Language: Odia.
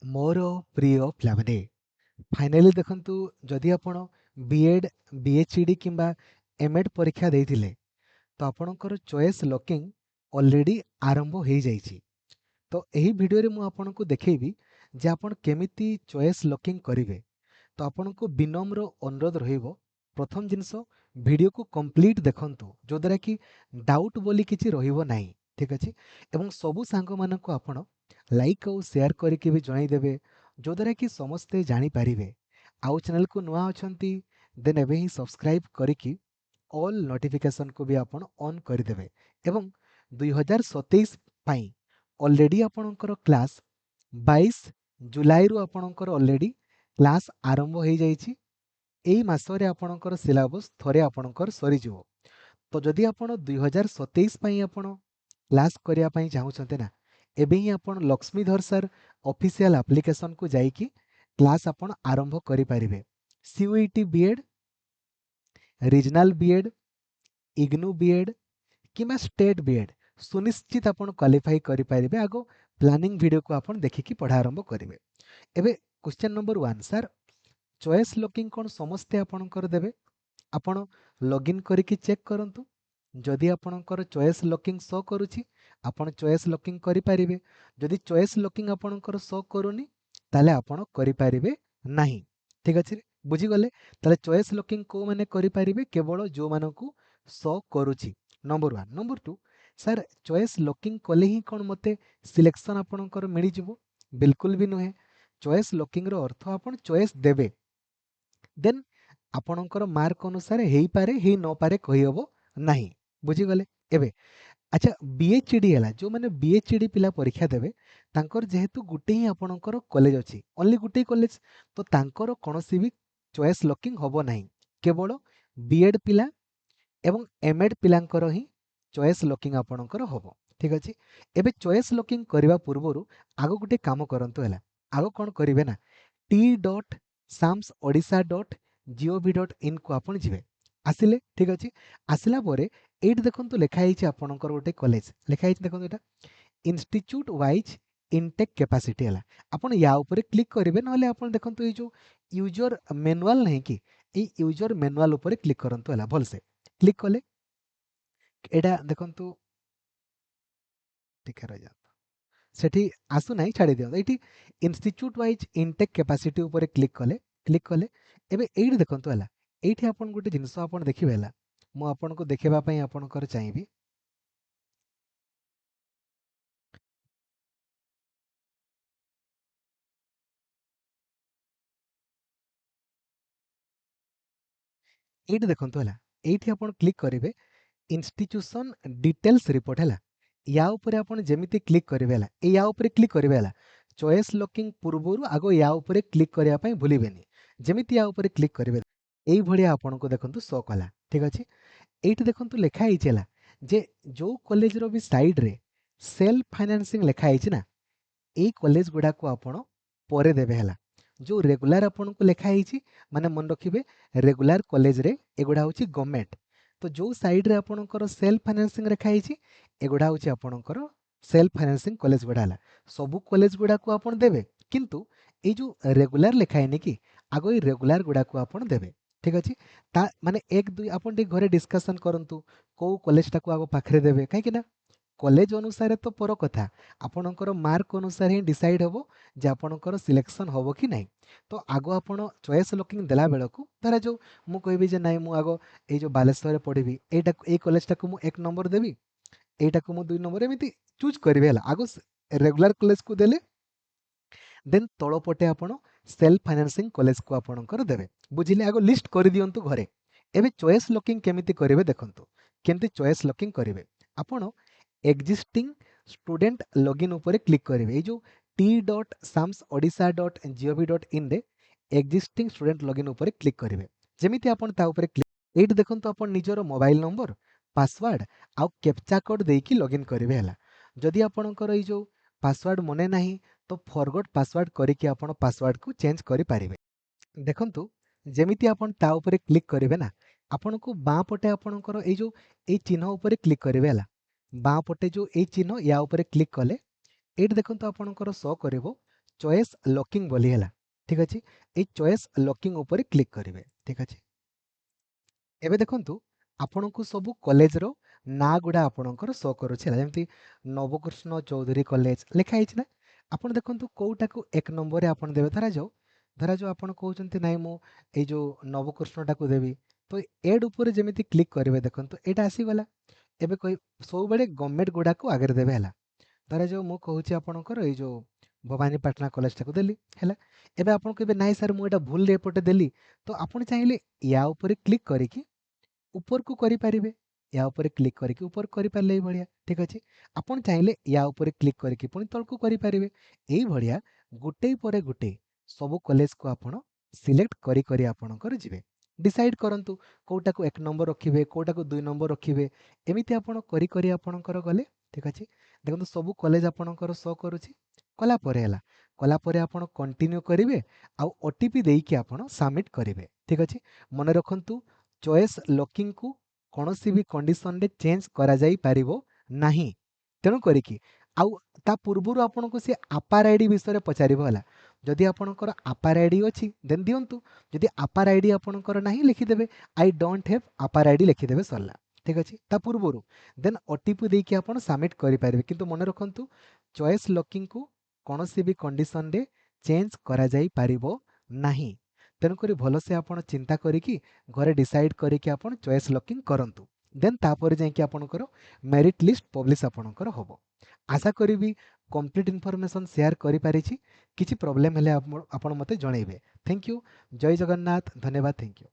ମୋର ପ୍ରିୟ ପିଲାମାନେ ଫାଇନାଲି ଦେଖନ୍ତୁ ଯଦି ଆପଣ ବିଏଡ୍ ବିଏଚଡି କିମ୍ବା ଏମଏଡ୍ ପରୀକ୍ଷା ଦେଇଥିଲେ ତ ଆପଣଙ୍କର ଚଏସ୍ ଲକିଂ ଅଲରେଡି ଆରମ୍ଭ ହେଇଯାଇଛି। ତ ଏହି ଭିଡ଼ିଓରେ ମୁଁ ଆପଣଙ୍କୁ ଦେଖେଇବି ଯେ ଆପଣ କେମିତି ଚଏସ୍ ଲକିଂ କରିବେ। ତ ଆପଣଙ୍କୁ ବିନମ୍ର ଅନୁରୋଧ ରହିବ ପ୍ରଥମ ଜିନିଷ ଭିଡ଼ିଓକୁ କମ୍ପ୍ଲିଟ୍ ଦେଖନ୍ତୁ ଯଦ୍ୱାରା କି ଡାଉଟ୍ ବୋଲି କିଛି ରହିବ ନାହିଁ। ଠିକ୍ ଅଛି ଏବଂ ସବୁ ସାଙ୍ଗମାନଙ୍କୁ ଆପଣ ଲାଇକ୍ ଆଉ ସେୟାର କରିକି ବି ଜଣାଇଦେବେ ଯଦ୍ୱାରା କି ସମସ୍ତେ ଜାଣିପାରିବେ। ଆଉ ଚ୍ୟାନେଲକୁ ନୂଆ ଅଛନ୍ତି ଦେନ୍ ଏବେ ହିଁ ସବସ୍କ୍ରାଇବ୍ କରିକି ଅଲ୍ ନୋଟିଫିକେସନକୁ ବି ଆପଣ ଅନ୍ କରିଦେବେ ଏବଂ 2027 ପାଇଁ ଅଲରେଡ଼ି ଆପଣଙ୍କର କ୍ଲାସ୍ 22 ଜୁଲାଇରୁ ଆପଣଙ୍କର ଅଲରେଡ଼ି କ୍ଲାସ୍ ଆରମ୍ଭ ହେଇଯାଇଛି। ଏଇ ମାସରେ ଆପଣଙ୍କର ସିଲାବସ୍ ଥରେ ଆପଣଙ୍କର ସରିଯିବ। ତ ଯଦି ଆପଣ 2027 ପାଇଁ ଆପଣ କ୍ଲାସ୍ କରିବା ପାଇଁ ଚାହୁଁଛନ୍ତି ନା ଏବେ ହିଁ ଆପଣ ଲକ୍ଷ୍ମୀଧର ସାର୍ ଅଫିସିଆଲ ଆପ୍ଲିକେସନକୁ ଯାଇକି କ୍ଲାସ୍ ଆପଣ ଆରମ୍ଭ କରିପାରିବେ। CUET BEd, regional BEd, IGNOU BEd କିମ୍ବା ଷ୍ଟେଟ୍ ବିଏଡ୍ ସୁନିଶ୍ଚିତ ଆପଣ କ୍ୱାଲିଫାଇ କରିପାରିବେ। ଆଗ ପ୍ଲାନିଂ ଭିଡ଼ିଓକୁ ଆପଣ ଦେଖିକି ପଢ଼ା ଆରମ୍ଭ କରିବେ। ଏବେ question number 1 sir choice locking କ'ଣ ସମସ୍ତେ ଆପଣଙ୍କର ଦେବେ? ଆପଣ ଲଗ୍ଇନ୍ କରିକି ଚେକ୍ କରନ୍ତୁ। ଯଦି ଆପଣଙ୍କର ଚଏସ୍ ଲକିଂ ଶୋ କରୁଛି ଆପଣ ଚଏସ୍ ଲକିଂ କରିପାରିବେ। ଯଦି ଚଏସ୍ ଲକିଂ ଆପଣଙ୍କର ଶୋ କରୁନି ତାହେଲେ ଆପଣ କରିପାରିବେ ନାହିଁ। ଠିକ୍ ଅଛି, ବୁଝିଗଲେ? ତାହେଲେ ଚଏସ୍ ଲକିଂ କେଉଁମାନେ କରିପାରିବେ? କେବଳ ଯେଉଁମାନଙ୍କୁ ଶୋ କରୁଛି। Number 1 number 2 sir choice locking କଲେ ହିଁ କ'ଣ ମୋତେ ସିଲେକ୍ସନ୍ ଆପଣଙ୍କର ମିଳିଯିବ? ବିଲକୁଲ ବି ନୁହେଁ। ଚଏସ୍ ଲକିଂର ଅର୍ଥ ଆପଣ ଚଏସ୍ ଦେବେ ଦେନ୍ ଆପଣଙ୍କର ମାର୍କ ଅନୁସାରେ ହେଇପାରେ ହେଇ ନପାରେ କହିହେବ ନାହିଁ। ବୁଝିଗଲେ? ଏବେ ଆଚ୍ଛା ବିଏଚଡି ହେଲା ଯେଉଁମାନେ ବିଏଚଡି ପିଲା ପରୀକ୍ଷା ଦେବେ ତାଙ୍କର ଯେହେତୁ ଗୋଟେ ହିଁ ଆପଣଙ୍କର କଲେଜ ଅଛି, ଓନ୍ଲି ଗୋଟେ କଲେଜ, ତ ତାଙ୍କର କୌଣସି ବି ଚଏସ୍ ଲକିଂ ହେବ ନାହିଁ। କେବଳ ବିଏଡ୍ ପିଲା ଏବଂ ଏମଏଡ୍ ପିଲାଙ୍କର ହିଁ ଚଏସ୍ ଲକିଂ ଆପଣଙ୍କର ହେବ। ଠିକ୍ ଅଛି, ଏବେ ଚଏସ୍ ଲକିଂ କରିବା ପୂର୍ବରୁ ଆଗ ଗୋଟେ କାମ କରନ୍ତୁ ହେଲା। ଆଗ କ'ଣ କରିବେ ନା t.samsodisha.gov.in କୁ ଆପଣ ଯିବେ। ଆସିଲେ, ଠିକ୍ ଅଛି, ଆସିଲା ପରେ এইଠି ଦେଖନ୍ତୁ ଲେଖା ହେଇଛି ଆପଣଙ୍କର ଗୋଟେ କଲେଜ ଲେଖା ହେଇଛି, ଦେଖନ୍ତୁ ଏଇଟା ଇନଷ୍ଟିଚ୍ୟୁଟ୍ ୱାଇଜ୍ ଇନଟେକ୍ କ୍ୟାପାସିଟି ହେଲା। ଆପଣ ୟା ଉପରେ କ୍ଲିକ୍ କରିବେ, ନହେଲେ ଆପଣ ଦେଖନ୍ତୁ ଏଇ ଯେଉଁ ୟୁଜର ମ୍ୟାନୁଆଲ ନାହିଁ କି ଏଇ ୟୁଜର ମ୍ୟାନୁଆଲ ଉପରେ କ୍ଲିକ୍ କରନ୍ତୁ ହେଲା। ଭଲସେ କ୍ଲିକ୍ କଲେ ଏଇଟା ଦେଖନ୍ତୁ ଟିକେ ରହିଯାଆନ୍ତୁ, ସେଠି ଆସୁନାହିଁ, ଛାଡ଼ି ଦିଅନ୍ତୁ। ଏଇଠି ଇନଷ୍ଟିଚ୍ୟୁଟ୍ ୱାଇଜ୍ ଇନଟେକ୍ କ୍ୟାପାସିଟି ଉପରେ କ୍ଲିକ୍ କଲେ ଏବେ ଏଇଠି ଦେଖନ୍ତୁ ହେଲା। ଏଇଠି ଆପଣ ଗୋଟେ ଜିନିଷ ଆପଣ ଦେଖିବେ ହେଲା, ମୁଁ ଆପଣଙ୍କୁ ଦେଖେଇବା ପାଇଁ ଆପଣଙ୍କର ଚାହିଁବି। এইটি দেখন্তু ହେଲା, এইଠି ଆପଣ କ୍ଲିକ୍ କରିବେ ଇନଷ୍ଟିଚ୍ୟୁସନ୍ ଡିଟେଲ୍ସ ରିପୋର୍ଟ ହେଲା। ୟା ଉପରେ ଆପଣ ଯେମିତି କ୍ଲିକ୍ କରିବେ ହେଲା, ଏଇ ୟା ଉପରେ କ୍ଲିକ୍ କରିବେ ହେଲା। ଚଏସ୍ ଲକିଂ ପୂର୍ବରୁ ଆଗ ୟା ଉପରେ କ୍ଲିକ୍ କରିବା ପାଇଁ ଭୁଲିବେନି। ଯେମିତି ୟା ଉପରେ କ୍ଲିକ୍ କରିବେ এইଭଳିଆ ଆପଣଙ୍କୁ ଦେଖନ୍ତୁ ଶୋ କଲା। ଠିକ୍ ଅଛି, এইଠି ଦେଖନ୍ତୁ ଲେଖା ହେଇଛି ହେଲା ଯେ ଯେଉଁ କଲେଜର ବି ସାଇଡ଼୍ରେ ସେଲ୍ଫ ଫାଇନାନ୍ସିଂ ଲେଖା ହେଇଛି ନା ଏଇ କଲେଜ ଗୁଡ଼ାକୁ ଆପଣ ପରେ ଦେବେ ହେଲା। ଯେଉଁ ରେଗୁଲାର ଆପଣଙ୍କୁ ଲେଖା ହେଇଛି ମାନେ ମନେ ରଖିବେ ରେଗୁଲାର କଲେଜରେ ଏଗୁଡ଼ା ହେଉଛି ଗଭର୍ଣ୍ଣମେଣ୍ଟ। ତ ଯେଉଁ ସାଇଡ଼୍ରେ ଆପଣଙ୍କର ସେଲ୍ଫ ଫାଇନାନ୍ସିଂ ଲେଖା ହେଇଛି ଏଗୁଡ଼ା ହେଉଛି ଆପଣଙ୍କର ସେଲ୍ଫ ଫାଇନାନ୍ସିଂ କଲେଜ ଗୁଡ଼ା ହେଲା। ସବୁ କଲେଜ ଗୁଡ଼ାକୁ ଆପଣ ଦେବେ, କିନ୍ତୁ ଏଇ ଯେଉଁ ରେଗୁଲାର ଲେଖା ହେଇନି କି ଆଗ ଏଇ ରେଗୁଲାର ଗୁଡ଼ାକୁ ଆପଣ ଦେବେ। ଠିକ୍ ଅଛି, ତା ମାନେ 1 2 ଆପଣ ଟିକେ ଘରେ ଡିସ୍କସନ୍ କରନ୍ତୁ କେଉଁ କଲେଜଟାକୁ ଆଗ ପାଖରେ ଦେବେ। କାହିଁକି ନା କଲେଜ ଅନୁସାରେ ତ ପର କଥା, ଆପଣଙ୍କର ମାର୍କ ଅନୁସାରେ ହିଁ ଡିସାଇଡ୍ ହେବ ଯେ ଆପଣଙ୍କର ସିଲେକ୍ସନ୍ ହେବ କି ନାହିଁ। ତ ଆଗ ଆପଣ ଚଏସ୍ ଲକିଂ ଦେଲା ବେଳକୁ ଧରାଯାଉ ମୁଁ କହିବି ଯେ ନାଇଁ ମୁଁ ଆଗ ଏଇ ଯେଉଁ ବାଲେଶ୍ୱରରେ ପଢ଼ିବି ଏଇଟାକୁ ଏଇ କଲେଜଟାକୁ ମୁଁ 1 ନମ୍ବର ଦେବି, এইটাକୁ ମୁଁ 2 ନମ୍ବର ଏମିତି ଚୁଜ୍ କରିବେ ହେଲା। ଆଗ ରେଗୁଲାର କଲେଜକୁ ଦେଲେ ଦେନ୍ ତଳ ପଟେ ଆପଣ ସେଲ୍ଫ ଫାଇନାନ୍ସିଂ କଲେଜକୁ ଆପଣଙ୍କର ଦେବେ। ବୁଝିଲେ? ଆଗ ଲିଷ୍ଟ କରିଦିଅନ୍ତୁ ଘରେ। ଏବେ ଚଏସ୍ ଲକିଂ କେମିତି କରିବେ ଦେଖନ୍ତୁ। କେମିତି ଚଏସ୍ ଲକିଂ କରିବେ, ଆପଣ ଏକ୍ଜିଷ୍ଟିଂ ଷ୍ଟୁଡେଣ୍ଟ ଲଗଇନ୍ ଉପରେ କ୍ଲିକ୍ କରିବେ। এই ଯେଉଁ t.samsodisha.gov.in ରେ ଏକ୍ଜିଷ୍ଟିଂ ଷ୍ଟୁଡେଣ୍ଟ ଲଗଇନ୍ ଉପରେ କ୍ଲିକ୍ କରିବେ। ଯେମିତି ଆପଣ ତା ଉପରେ କ୍ଲିକ୍, এইଠି ଦେଖନ୍ତୁ ଆପଣ ନିଜର ମୋବାଇଲ ନମ୍ବର ପାସୱାର୍ଡ଼ ଆଉ କ୍ୟାପଚା କୋଡ୍ ଦେଇକି ଲଗଇନ୍ କରିବେ ହେଲା। ଯଦି ଆପଣଙ୍କର ଏଇ ଯେଉଁ ପାସୱାର୍ଡ଼ ମନେ ନାହିଁ ତ ଫରଗଟ୍ ପାସୱାର୍ଡ଼ କରିକି ଆପଣ ପାସୱାର୍ଡ଼କୁ ଚେଞ୍ଜ କରିପାରିବେ। ଦେଖନ୍ତୁ ଯେମିତି ଆପଣ ତା ଉପରେ କ୍ଲିକ୍ କରିବେ ନା ଆପଣଙ୍କୁ ବାଁ ପଟେ ଆପଣଙ୍କର ଏଇ ଯେଉଁ ଏଇ ଚିହ୍ନ ଉପରେ କ୍ଲିକ୍ କରିବେ ହେଲା। ବାଁ ପଟେ ଯେଉଁ ଏଇ ଚିହ୍ନ ୟା ଉପରେ କ୍ଲିକ୍ କଲେ ଏଇଠି ଦେଖନ୍ତୁ ଆପଣଙ୍କର ଶୋ କରିବ चॉइस लॉकिंग बोली है ठीक अच्छे ये चॉइस लॉकिंग ऊपर क्लिक करेंगे ठीक अच्छे एबे देखंतु आपनकु सबु कॉलेज रो ना गुडा आपनकर शो करूछि जेमति नवकृष्ण चौधरी कॉलेज लिखा हिच ना आपन देखंतु कोउटाकू एक नंबर रे आपन देबे धरा जो आपन कहउचंती नाइ मु ए जो नवकृष्ण टाकू देबी तो एड ऊपर जेमिति क्लिक करिवे देखंतु एटा आसी गला एबे कोइ सब बडे गवर्नमेंट गुडा को आगे देबे हला धरा जो मु कहउछि आपनकर ए जो भवानीपाटना कॉलेज टाकू देली हैला एबे आपन कहबे नाइ सर मु एटा भूल रे एपटे देली तो आपन चाहिले या ऊपर क्लिक करिकि ऊपर को करि पारिबे या ऊपर क्लिक करके ऊपर करि पारले एई भड़िया ठीक अछि आपण चाहिले या ऊपर क्लिक करके पुनी तल को करि पारिबे एई भड़िया गुटे परे गुटे सब कॉलेज को आपण सिलेक्ट करी करी आपणकर जिवे डिसाइड करंतु कोटा को एक नंबर रखिबे कोटा को दुई नंबर रखिबे एमिति आपण करी करी आपणकर गले ठीक अछि देखंतु सब कॉलेज आपणकर शो करूछि कला परे हला कला परे आपण कंटिन्यू करिवे आ ओटीपी देइकी आपण सबमिट करिवे ठीक अछि मने रखंतु चॉइस लॉकिंग को कौनसी भी कंडीशन रे चेंज करा जाई पारिबो नाही तेणु करिकी आउ ता पूर्वरु आपन को से आपार आईडी विषय रे पचारिबो हला जदि आपनकर आपार आईडी अछि देन दियंतु जदि आपार आईडी आपनकर नाही लिखि देबे आई डोंट हैव आपार आईडी लिखि देबे सरला ठीक अछि ता पूर्वरु देन ओटीपी देकी आपन सबमिट करि पारिबे किंतु मने रखंतु चॉइस लॉकिंग को कौनसी भी कंडीशन रे चेंज करा जाई पारिबो नाही तेणुकरी भलसे आपण चिंता करिकी घरे डिसाइड करिकी आपण चॉइस लॉकिंग करंतु देन तापर जाइकी आपणकर मेरिट लिस्ट पब्लिश आपणकर होबो आशा करिवि कंप्लीट इन्फॉर्मेशन शेयर करि पारिछि किछि प्रॉब्लम हेले आपण मते जणैबे थैंक यू जय जगन्नाथ धन्यवाद थैंक यू।